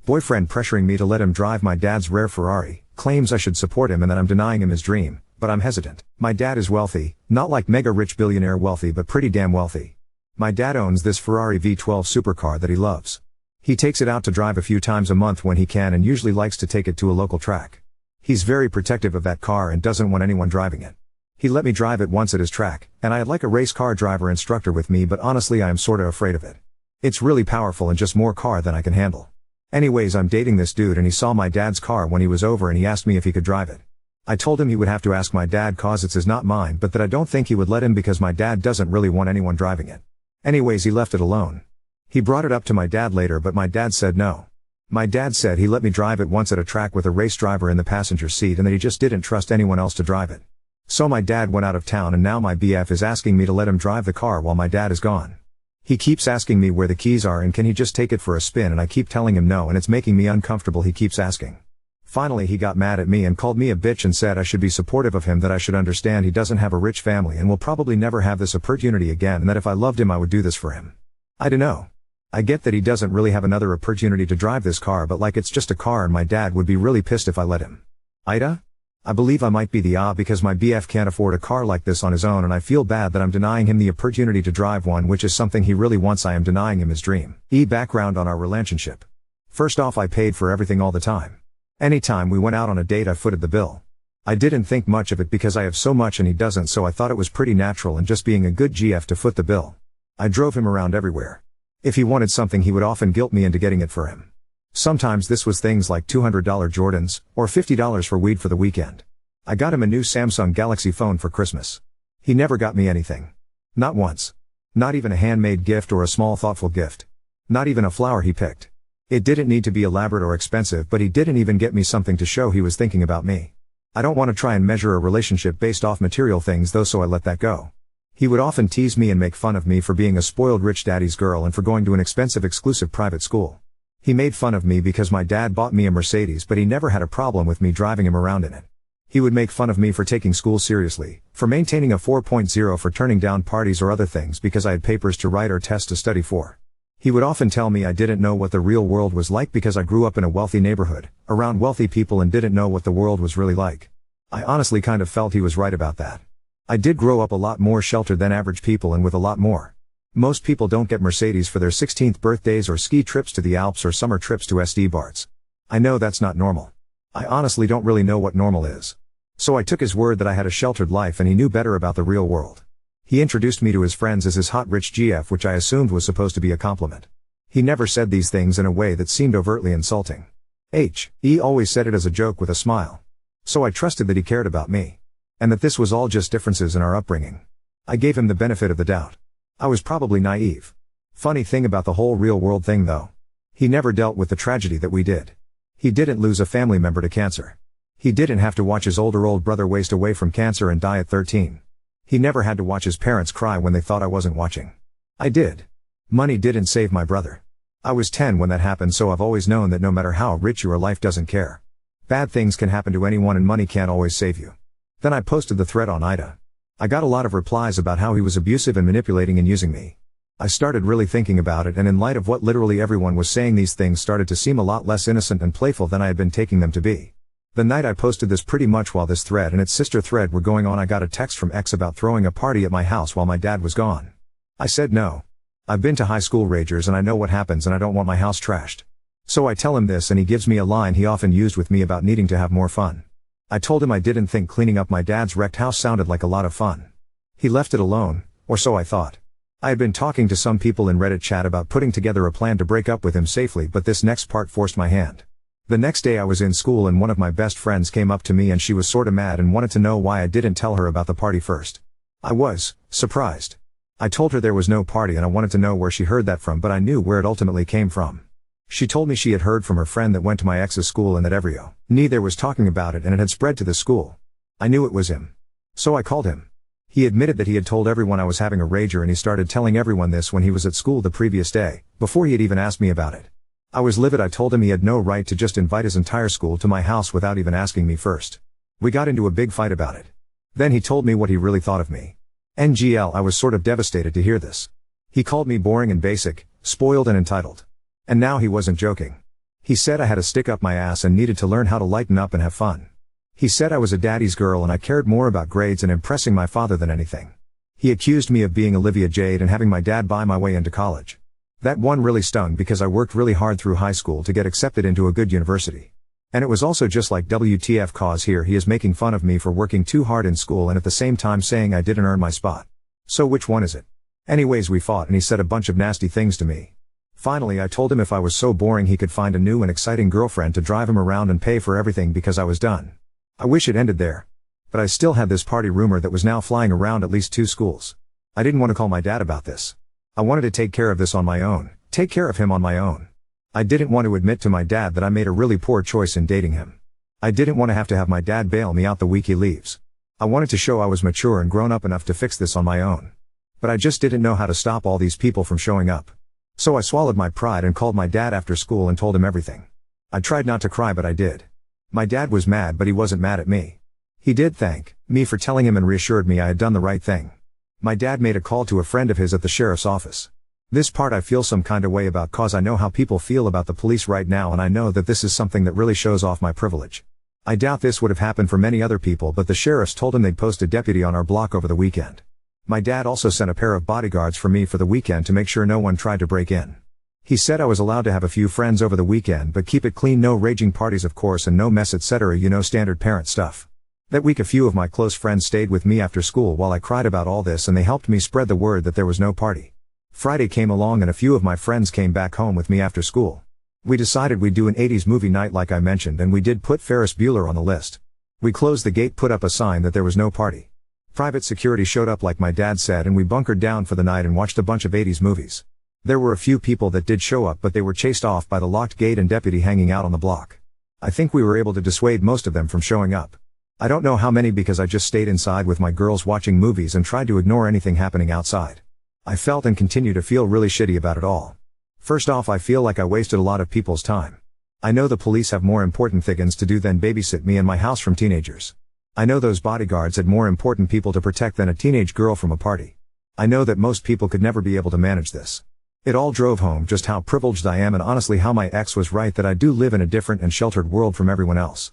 Boyfriend pressuring me to let him drive my dad's rare Ferrari, claims I should support him and that I'm denying him his dream, but I'm hesitant. My dad is wealthy, not like mega rich billionaire wealthy but pretty damn wealthy. My dad owns this Ferrari V12 supercar that he loves. He takes it out to drive a few times a month when he can and usually likes to take it to a local track. He's very protective of that car and doesn't want anyone driving it. He let me drive it once at his track, and I'd like a race car driver instructor with me, but honestly I am sorta afraid of it. It's really powerful and just more car than I can handle. Anyways, I'm dating this dude and he saw my dad's car when he was over and he asked me if he could drive it. I told him he would have to ask my dad cause it's his not mine, but that I don't think he would let him because my dad doesn't really want anyone driving it. Anyways, he left it alone. He brought it up to my dad later, but my dad said no. My dad said he let me drive it once at a track with a race driver in the passenger seat and that he just didn't trust anyone else to drive it. So my dad went out of town and now my BF is asking me to let him drive the car while my dad is gone. He keeps asking me where the keys are and can he just take it for a spin, and I keep telling him no and it's making me uncomfortable. He keeps asking. Finally he got mad at me and called me a bitch and said I should be supportive of him, that I should understand he doesn't have a rich family and will probably never have this opportunity again, and that if I loved him I would do this for him. I don't know. I get that he doesn't really have another opportunity to drive this car, but like it's just a car and my dad would be really pissed if I let him. Ida? I believe I might be the because my BF can't afford a car like this on his own and I feel bad that I'm denying him the opportunity to drive one, which is something he really wants. I am denying him his dream. Background on our relationship. First off, I paid for everything all the time. Anytime we went out on a date I footed the bill. I didn't think much of it because I have so much and he doesn't, so I thought it was pretty natural and just being a good GF to foot the bill. I drove him around everywhere. If he wanted something he would often guilt me into getting it for him. Sometimes this was things like $200 Jordans, or $50 for weed for the weekend. I got him a new Samsung Galaxy phone for Christmas. He never got me anything. Not once. Not even a handmade gift or a small thoughtful gift. Not even a flower he picked. It didn't need to be elaborate or expensive, but he didn't even get me something to show he was thinking about me. I don't want to try and measure a relationship based off material things though, so I let that go. He would often tease me and make fun of me for being a spoiled rich daddy's girl and for going to an expensive exclusive private school. He made fun of me because my dad bought me a Mercedes, but he never had a problem with me driving him around in it. He would make fun of me for taking school seriously, for maintaining a 4.0, for turning down parties or other things because I had papers to write or tests to study for. He would often tell me I didn't know what the real world was like because I grew up in a wealthy neighborhood, around wealthy people, and didn't know what the world was really like. I honestly kind of felt he was right about that. I did grow up a lot more sheltered than average people and with a lot more. Most people don't get Mercedes for their 16th birthdays or ski trips to the Alps or summer trips to SD bars. I know that's not normal. I honestly don't really know what normal is. So I took his word that I had a sheltered life and he knew better about the real world. He introduced me to his friends as his hot rich GF, which I assumed was supposed to be a compliment. He never said these things in a way that seemed overtly insulting. He always said it as a joke with a smile. So I trusted that he cared about me. And that this was all just differences in our upbringing. I gave him the benefit of the doubt. I was probably naive. Funny thing about the whole real world thing though. He never dealt with the tragedy that we did. He didn't lose a family member to cancer. He didn't have to watch his older brother waste away from cancer and die at 13. He never had to watch his parents cry when they thought I wasn't watching. I did. Money didn't save my brother. I was 10 when that happened, so I've always known that no matter how rich you are, life doesn't care. Bad things can happen to anyone and money can't always save you. Then I posted the thread on Ida. I got a lot of replies about how he was abusive and manipulating and using me. I started really thinking about it, and in light of what literally everyone was saying, these things started to seem a lot less innocent and playful than I had been taking them to be. The night I posted this, pretty much while this thread and its sister thread were going on, I got a text from X about throwing a party at my house while my dad was gone. I said no. I've been to high school ragers and I know what happens, and I don't want my house trashed. So I tell him this and he gives me a line he often used with me about needing to have more fun. I told him I didn't think cleaning up my dad's wrecked house sounded like a lot of fun. He left it alone, or so I thought. I had been talking to some people in Reddit chat about putting together a plan to break up with him safely, but this next part forced my hand. The next day I was in school and one of my best friends came up to me and she was sorta mad and wanted to know why I didn't tell her about the party first. I was surprised. I told her there was no party and I wanted to know where she heard that from, but I knew where it ultimately came from. She told me she had heard from her friend that went to my ex's school and that everyone there was talking about it and it had spread to the school. I knew it was him. So I called him. He admitted that he had told everyone I was having a rager, and he started telling everyone this when he was at school the previous day, before he had even asked me about it. I was livid. I told him he had no right to just invite his entire school to my house without even asking me first. We got into a big fight about it. Then he told me what he really thought of me. NGL, I was sort of devastated to hear this. He called me boring and basic, spoiled and entitled. And now he wasn't joking. He said I had a stick up my ass and needed to learn how to lighten up and have fun. He said I was a daddy's girl and I cared more about grades and impressing my father than anything. He accused me of being Olivia Jade and having my dad buy my way into college. That one really stung because I worked really hard through high school to get accepted into a good university. And it was also just like WTF, cause here he is making fun of me for working too hard in school and at the same time saying I didn't earn my spot. So which one is it? Anyways, we fought and he said a bunch of nasty things to me. Finally I told him if I was so boring he could find a new and exciting girlfriend to drive him around and pay for everything because I was done. I wish it ended there. But I still had this party rumor that was now flying around at least 2 schools. I didn't want to call my dad about this. I wanted to take care of this on my own, take care of him on my own. I didn't want to admit to my dad that I made a really poor choice in dating him. I didn't want to have my dad bail me out the week he leaves. I wanted to show I was mature and grown up enough to fix this on my own. But I just didn't know how to stop all these people from showing up. So I swallowed my pride and called my dad after school and told him everything. I tried not to cry but I did. My dad was mad but he wasn't mad at me. He did thank me for telling him and reassured me I had done the right thing. My dad made a call to a friend of his at the sheriff's office. This part I feel some kind of way about cause I know how people feel about the police right now and I know that this is something that really shows off my privilege. I doubt this would have happened for many other people but the sheriffs told him they'd post a deputy on our block over the weekend. My dad also sent a pair of bodyguards for me for the weekend to make sure no one tried to break in. He said I was allowed to have a few friends over the weekend but keep it clean, no raging parties of course and no mess etc, you know, standard parent stuff. That week a few of my close friends stayed with me after school while I cried about all this and they helped me spread the word that there was no party. Friday came along and a few of my friends came back home with me after school. We decided we'd do an 80s movie night like I mentioned and we did put Ferris Bueller on the list. We closed the gate, put up a sign that there was no party. Private security showed up like my dad said and we bunkered down for the night and watched a bunch of 80s movies. There were a few people that did show up but they were chased off by the locked gate and deputy hanging out on the block. I think we were able to dissuade most of them from showing up. I don't know how many because I just stayed inside with my girls watching movies and tried to ignore anything happening outside. I felt and continue to feel really shitty about it all. First off, I feel like I wasted a lot of people's time. I know the police have more important things to do than babysit me and my house from teenagers. I know those bodyguards had more important people to protect than a teenage girl from a party. I know that most people could never be able to manage this. It all drove home just how privileged I am and honestly how my ex was right that I do live in a different and sheltered world from everyone else.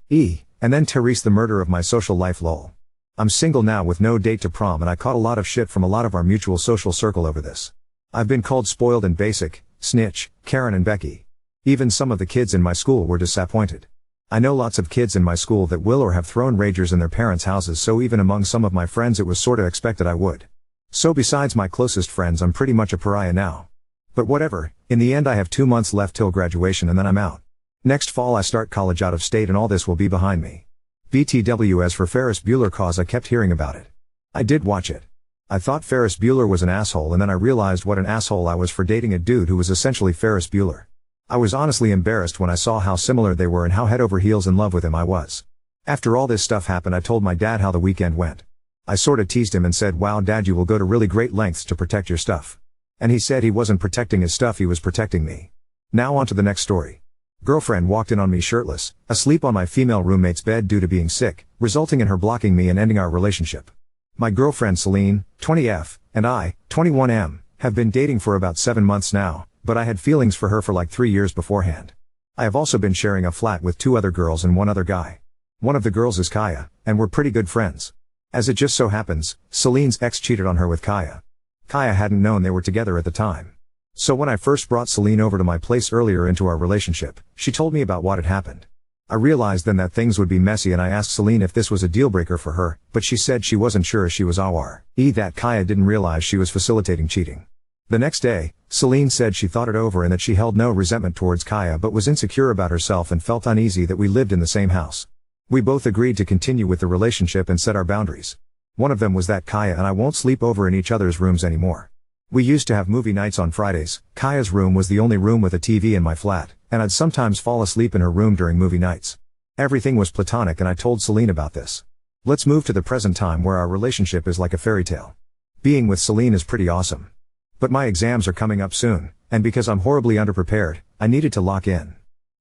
And then Therese, the murder of my social life, lol. I'm single now with no date to prom and I caught a lot of shit from a lot of our mutual social circle over this. I've been called spoiled and basic, snitch, Karen and Becky. Even some of the kids in my school were disappointed. I know lots of kids in my school that will or have thrown ragers in their parents' houses, so even among some of my friends it was sorta expected I would. So besides my closest friends I'm pretty much a pariah now. But whatever, in the end I have 2 months left till graduation and then I'm out. Next fall I start college out of state and all this will be behind me. BTW. As for Ferris Bueller, cause I kept hearing about it. I did watch it. I thought Ferris Bueller was an asshole and then I realized what an asshole I was for dating a dude who was essentially Ferris Bueller. I was honestly embarrassed when I saw how similar they were and how head over heels in love with him I was. After all this stuff happened I told my dad how the weekend went. I sorta teased him and said, wow dad, you will go to really great lengths to protect your stuff. And he said he wasn't protecting his stuff, he was protecting me. Now on to the next story. Girlfriend walked in on me shirtless, asleep on my female roommate's bed due to being sick, resulting in her blocking me and ending our relationship. My girlfriend Celine, 20F, and I, 21M, have been dating for about 7 months now, but I had feelings for her for like 3 years beforehand. I have also been sharing a flat with 2 other girls and 1 other guy. One of the girls is Kaya, and we're pretty good friends. As it just so happens, Celine's ex cheated on her with Kaya. Kaya hadn't known they were together at the time. So when I first brought Celine over to my place earlier into our relationship, she told me about what had happened. I realized then that things would be messy and I asked Celine if this was a deal breaker for her, but she said she wasn't sure as she was aware that Kaya didn't realize she was facilitating cheating. The next day, Celine said she thought it over and that she held no resentment towards Kaya but was insecure about herself and felt uneasy that we lived in the same house. We both agreed to continue with the relationship and set our boundaries. One of them was that Kaya and I won't sleep over in each other's rooms anymore. We used to have movie nights on Fridays. Kaya's room was the only room with a TV in my flat, and I'd sometimes fall asleep in her room during movie nights. Everything was platonic and I told Celine about this. Let's move to the present time where our relationship is like a fairy tale. Being with Celine is pretty awesome. But my exams are coming up soon, and because I'm horribly underprepared, I needed to lock in.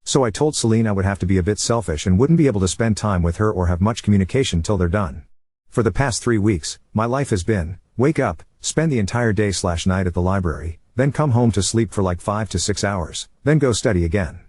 So I told Celine I would have to be a bit selfish and wouldn't be able to spend time with her or have much communication till they're done. For the past 3 weeks, my life has been, wake up, spend the entire day/night at the library, then come home to sleep for like 5 to 6 hours, then go study again.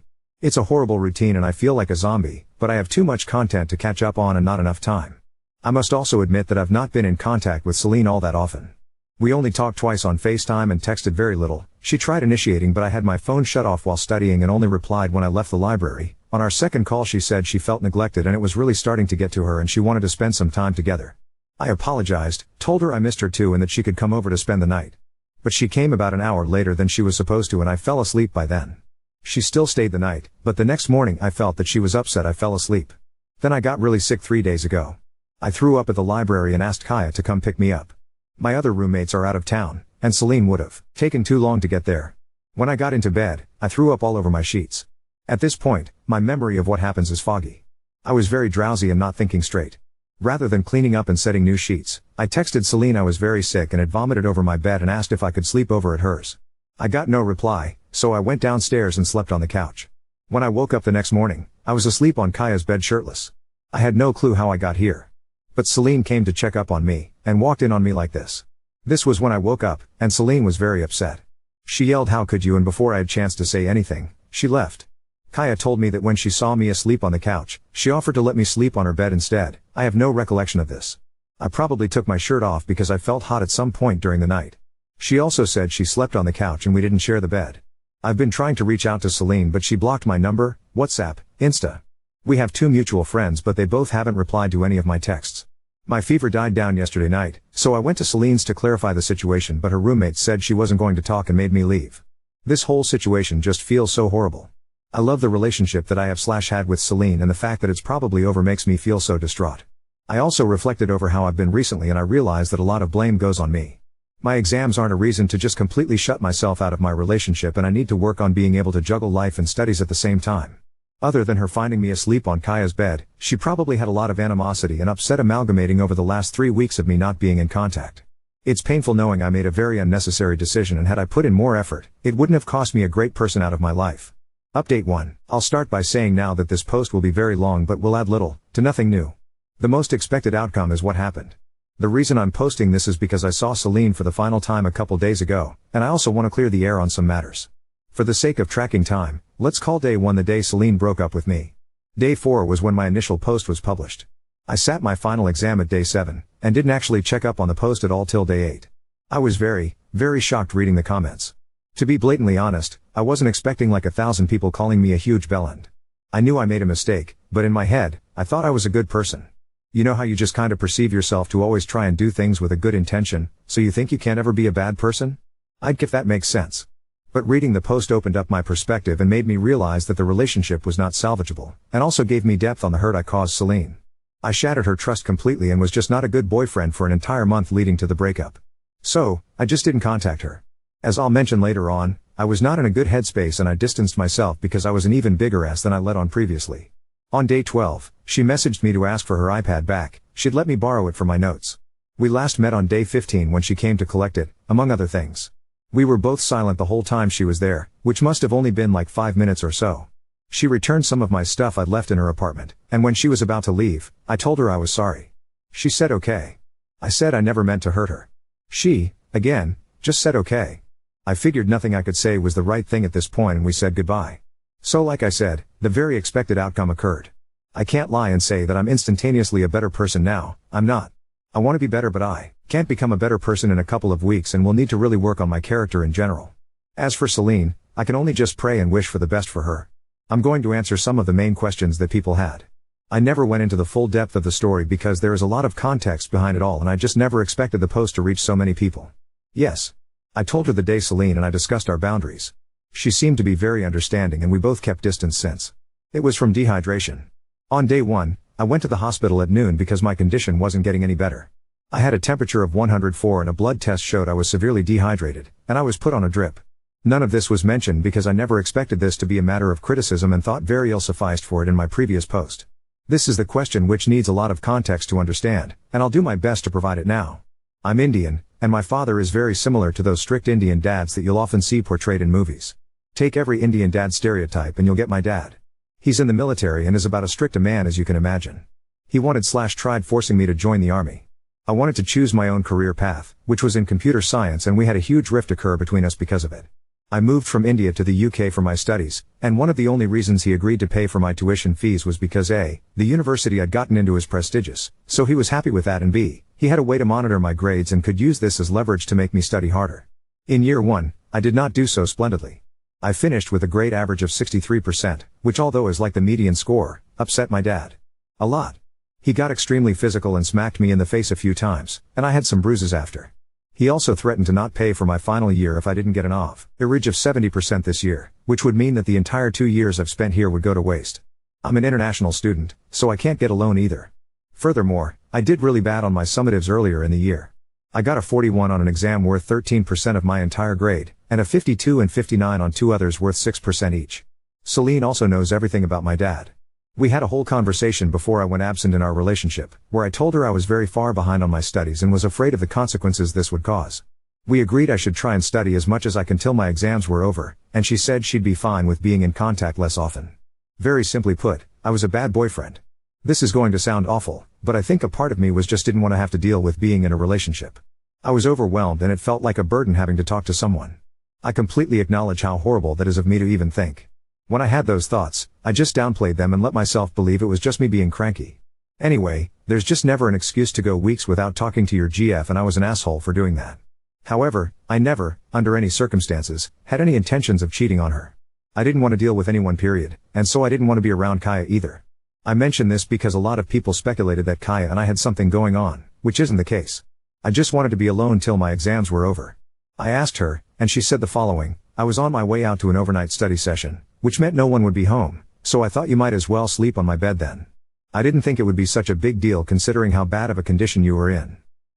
It's a horrible routine and I feel like a zombie, but I have too much content to catch up on and not enough time. I must also admit that I've not been in contact with Celine all that often. We only talked twice on FaceTime and texted very little. She tried initiating but I had my phone shut off while studying and only replied when I left the library. On our second call she said she felt neglected and it was really starting to get to her and she wanted to spend some time together. I apologized, told her I missed her too and that she could come over to spend the night. But she came about an hour later than she was supposed to and I fell asleep by then. She still stayed the night, but the next morning I felt that she was upset I fell asleep. Then I got really sick 3 days ago. I threw up at the library and asked Kaya to come pick me up. My other roommates are out of town, and Celine would have taken too long to get there. When I got into bed, I threw up all over my sheets. At this point, my memory of what happens is foggy. I was very drowsy and not thinking straight. Rather than cleaning up and setting new sheets, I texted Celine I was very sick and had vomited over my bed and asked if I could sleep over at hers. I got no reply, so I went downstairs and slept on the couch. When I woke up the next morning, I was asleep on Kaya's bed shirtless. I had no clue how I got here. But Celine came to check up on me, and walked in on me like this. This was when I woke up, and Celine was very upset. She yelled how could you and before I had chance to say anything, she left. Kaya told me that when she saw me asleep on the couch, she offered to let me sleep on her bed instead. I have no recollection of this. I probably took my shirt off because I felt hot at some point during the night. She also said she slept on the couch and we didn't share the bed. I've been trying to reach out to Celine but she blocked my number, WhatsApp, Insta. We have 2 mutual friends but they both haven't replied to any of my texts. My fever died down yesterday night, so I went to Celine's to clarify the situation but her roommate said she wasn't going to talk and made me leave. This whole situation just feels so horrible. I love the relationship that I have/had with Celine and the fact that it's probably over makes me feel so distraught. I also reflected over how I've been recently and I realized that a lot of blame goes on me. My exams aren't a reason to just completely shut myself out of my relationship and I need to work on being able to juggle life and studies at the same time. Other than her finding me asleep on Kaya's bed, she probably had a lot of animosity and upset amalgamating over the last 3 weeks of me not being in contact. It's painful knowing I made a very unnecessary decision and had I put in more effort, it wouldn't have cost me a great person out of my life. Update 1. I'll start by saying now that this post will be very long but will add little to nothing new. The most expected outcome is what happened. The reason I'm posting this is because I saw Celine for the final time a couple days ago, and I also want to clear the air on some matters. For the sake of tracking time, let's call day 1 the day Celine broke up with me. Day 4 was when my initial post was published. I sat my final exam at day 7, and didn't actually check up on the post at all till day 8. I was very, very shocked reading the comments. To be blatantly honest, I wasn't expecting like 1,000 people calling me a huge bellend. I knew I made a mistake, but in my head, I thought I was a good person. You know how you just kind of perceive yourself to always try and do things with a good intention, so you think you can't ever be a bad person? If that makes sense. But reading the post opened up my perspective and made me realize that the relationship was not salvageable, and also gave me depth on the hurt I caused Celine. I shattered her trust completely and was just not a good boyfriend for an entire month leading to the breakup. So, I just didn't contact her. As I'll mention later on, I was not in a good headspace and I distanced myself because I was an even bigger ass than I let on previously. On day 12, she messaged me to ask for her iPad back. She'd let me borrow it for my notes. We last met on day 15 when she came to collect it, among other things. We were both silent the whole time she was there, which must have only been like 5 minutes or so. She returned some of my stuff I'd left in her apartment, and when she was about to leave, I told her I was sorry. She said okay. I said I never meant to hurt her. She, again, just said okay. I figured nothing I could say was the right thing at this point and we said goodbye. So like I said, the very expected outcome occurred. I can't lie and say that I'm instantaneously a better person now, I'm not. I want to be better but I can't become a better person in a couple of weeks and will need to really work on my character in general. As for Celine, I can only just pray and wish for the best for her. I'm going to answer some of the main questions that people had. I never went into the full depth of the story because there is a lot of context behind it all and I just never expected the post to reach so many people. Yes. I told her the day Celine and I discussed our boundaries. She seemed to be very understanding and we both kept distance since. It was from dehydration. On day 1, I went to the hospital at noon because my condition wasn't getting any better. I had a temperature of 104 and a blood test showed I was severely dehydrated, and I was put on a drip. None of this was mentioned because I never expected this to be a matter of criticism and thought very ill sufficed for it in my previous post. This is the question which needs a lot of context to understand, and I'll do my best to provide it now. I'm Indian, and my father is very similar to those strict Indian dads that you'll often see portrayed in movies. Take every Indian dad stereotype and you'll get my dad. He's in the military and is about as strict a man as you can imagine. He tried forcing me to join the army. I wanted to choose my own career path, which was in computer science and we had a huge rift occur between us because of it. I moved from India to the UK for my studies, and one of the only reasons he agreed to pay for my tuition fees was because A, the university I'd gotten into is prestigious, so he was happy with that, and B, he had a way to monitor my grades and could use this as leverage to make me study harder. In year 1, I did not do so splendidly. I finished with a grade average of 63%, which, although is like the median score, upset my dad a lot. He got extremely physical and smacked me in the face a few times, and I had some bruises after. He also threatened to not pay for my final year if I didn't get an average of 70% this year, which would mean that the entire 2 years I've spent here would go to waste. I'm an international student, so I can't get a loan either. Furthermore, I did really bad on my summatives earlier in the year. I got a 41 on an exam worth 13% of my entire grade, and a 52 and 59 on 2 others worth 6% each. Celine also knows everything about my dad. We had a whole conversation before I went absent in our relationship, where I told her I was very far behind on my studies and was afraid of the consequences this would cause. We agreed I should try and study as much as I can till my exams were over, and she said she'd be fine with being in contact less often. Very simply put, I was a bad boyfriend. This is going to sound awful, but I think a part of me just didn't want to have to deal with being in a relationship. I was overwhelmed and it felt like a burden having to talk to someone. I completely acknowledge how horrible that is of me to even think. When I had those thoughts, I just downplayed them and let myself believe it was just me being cranky. Anyway, there's just never an excuse to go weeks without talking to your GF, and I was an asshole for doing that. However, I never, under any circumstances, had any intentions of cheating on her. I didn't want to deal with anyone, period, and so I didn't want to be around Kaya either. I mention this because a lot of people speculated that Kaya and I had something going on, which isn't the case. I just wanted to be alone till my exams were over. I asked her, and she said the following: I was on my way out to an overnight study session, which meant no one would be home, so I thought you might as well sleep on my bed then. I didn't think it would be such a big deal considering how bad of a condition you were in.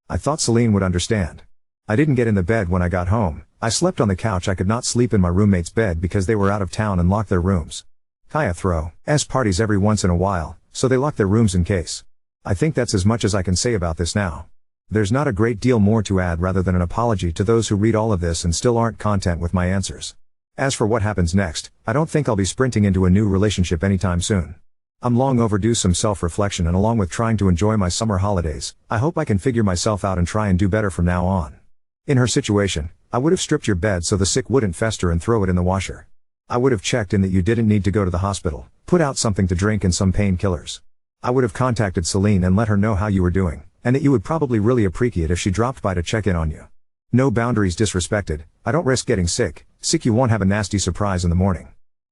I thought Celine would understand. I didn't get in the bed when I got home. I slept on the couch. I could not sleep in my roommate's bed because they were out of town and locked their rooms. Kaya throws parties every once in a while, so they lock their rooms in case. I think that's as much as I can say about this now. There's not a great deal more to add rather than an apology to those who read all of this and still aren't content with my answers. As for what happens next, I don't think I'll be sprinting into a new relationship anytime soon. I'm long overdue some self-reflection, and along with trying to enjoy my summer holidays, I hope I can figure myself out and try and do better from now on. In her situation, I would have stripped your bed so the sick wouldn't fester and throw it in the washer. I would have checked in that you didn't need to go to the hospital, put out something to drink and some painkillers. I would have contacted Celine and let her know how you were doing, and that you would probably really appreciate it if she dropped by to check in on you. No boundaries disrespected. I don't risk getting sick. You won't have a nasty surprise in the morning.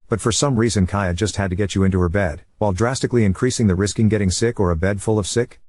But for some reason Kaya just had to get you into her bed, while drastically increasing the risking getting sick or a bed full of sick.